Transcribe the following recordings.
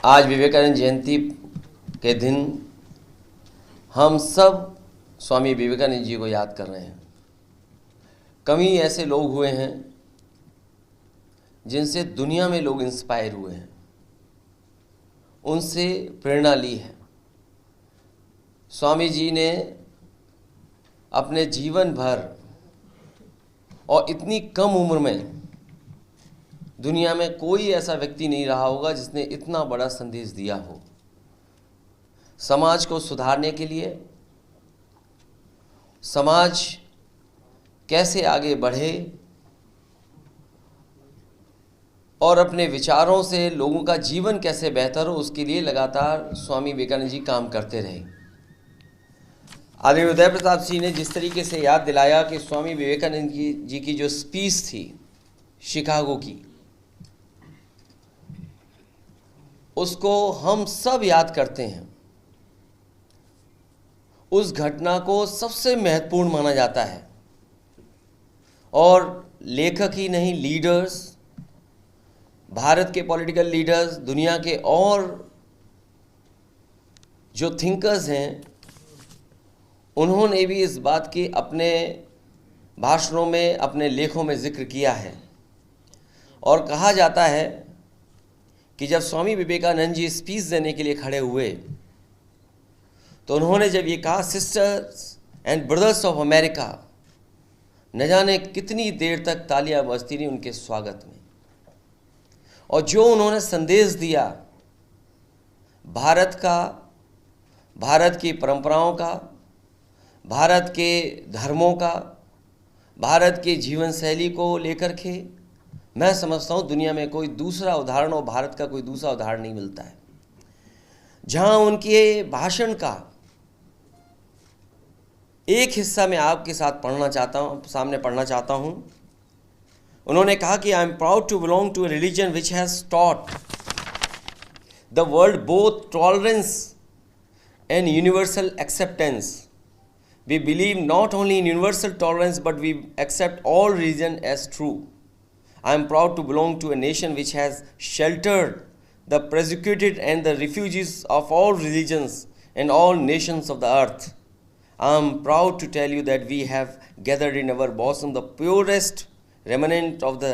आज विवेकानंद जयंती के दिन हम सब स्वामी विवेकानंद जी को याद कर रहे हैं। कम ही ऐसे लोग हुए हैं जिनसे दुनिया में लोग इंस्पायर हुए हैं, उनसे प्रेरणा ली है। स्वामी जी ने अपने जीवन भर और इतनी कम उम्र में दुनिया में कोई ऐसा व्यक्ति नहीं रहा होगा जिसने इतना बड़ा संदेश दिया हो। समाज को सुधारने के लिए, समाज कैसे आगे बढ़े और अपने विचारों से लोगों का जीवन कैसे बेहतर हो, उसके लिए लगातार स्वामी विवेकानंद जी काम करते रहे। आदरणीय उदय प्रताप जी ने जिस तरीके से याद दिलाया कि स्वामी विवेकानंद जी की जो स्पीच थी शिकागो की, उसको हम सब याद करते हैं। उस घटना को सबसे महत्वपूर्ण माना जाता है और लेखक ही नहीं, लीडर्स, भारत के पॉलिटिकल लीडर्स, दुनिया के और जो थिंकर्स हैं, उन्होंने भी इस बात की अपने भाषणों में, अपने लेखों में जिक्र किया है। और कहा जाता है कि जब स्वामी विवेकानंद जी स्पीच देने के लिए खड़े हुए तो उन्होंने जब ये कहा, sisters and brothers of America, न जाने कितनी देर तक तालियां बजती रही उनके स्वागत में। और जो उन्होंने संदेश दिया भारत का, भारत की परंपराओं का, भारत के धर्मों का, भारत की जीवन शैली को लेकर के, मैं समझता हूँ दुनिया में कोई दूसरा उदाहरण और भारत का कोई दूसरा उदाहरण नहीं मिलता है। जहाँ उनके भाषण का एक हिस्सा मैं आपके साथ पढ़ना चाहता हूँ, सामने पढ़ना चाहता हूँ। उन्होंने कहा कि I am proud to belong to a religion which has taught the world both tolerance and universal acceptance. We believe not only in universal tolerance, but we accept all religion as true. I am proud to belong to a nation which has sheltered the persecuted and the refugees of all religions and all nations of the earth. I am proud to tell you that we have gathered in our bosom the purest remnant of the,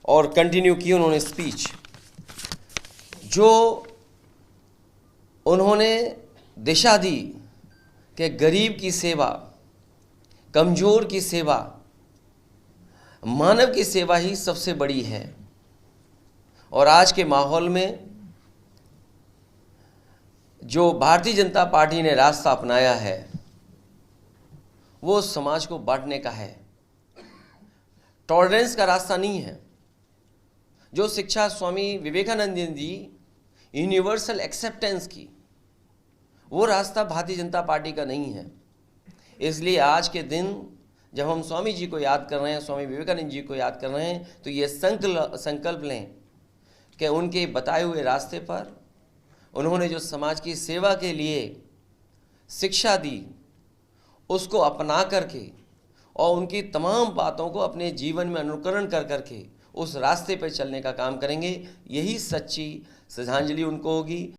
और continue की उन्होंने speech, जो उन्होंने दिशा दी कि गरीब की सेवा, कमज़ोर की सेवा, मानव की सेवा ही सबसे बड़ी है। और आज के माहौल में जो भारतीय जनता पार्टी ने रास्ता अपनाया है वो समाज को बांटने का है, टॉलरेंस का रास्ता नहीं है। जो शिक्षा स्वामी विवेकानंद जी यूनिवर्सल एक्सेप्टेंस की, वो रास्ता भारतीय जनता पार्टी का नहीं है। इसलिए आज के दिन जब हम स्वामी जी को याद कर रहे हैं, स्वामी विवेकानंद जी को याद कर रहे हैं, तो ये संकल्प लें कि उनके बताए हुए रास्ते पर उन्होंने जो समाज की सेवा के लिए शिक्षा दी, उसको अपना करके और उनकी तमाम बातों को अपने जीवन में अनुकरण कर करके उस रास्ते पर चलने का काम करेंगे। यही सच्ची श्रद्धांजलि उनको होगी।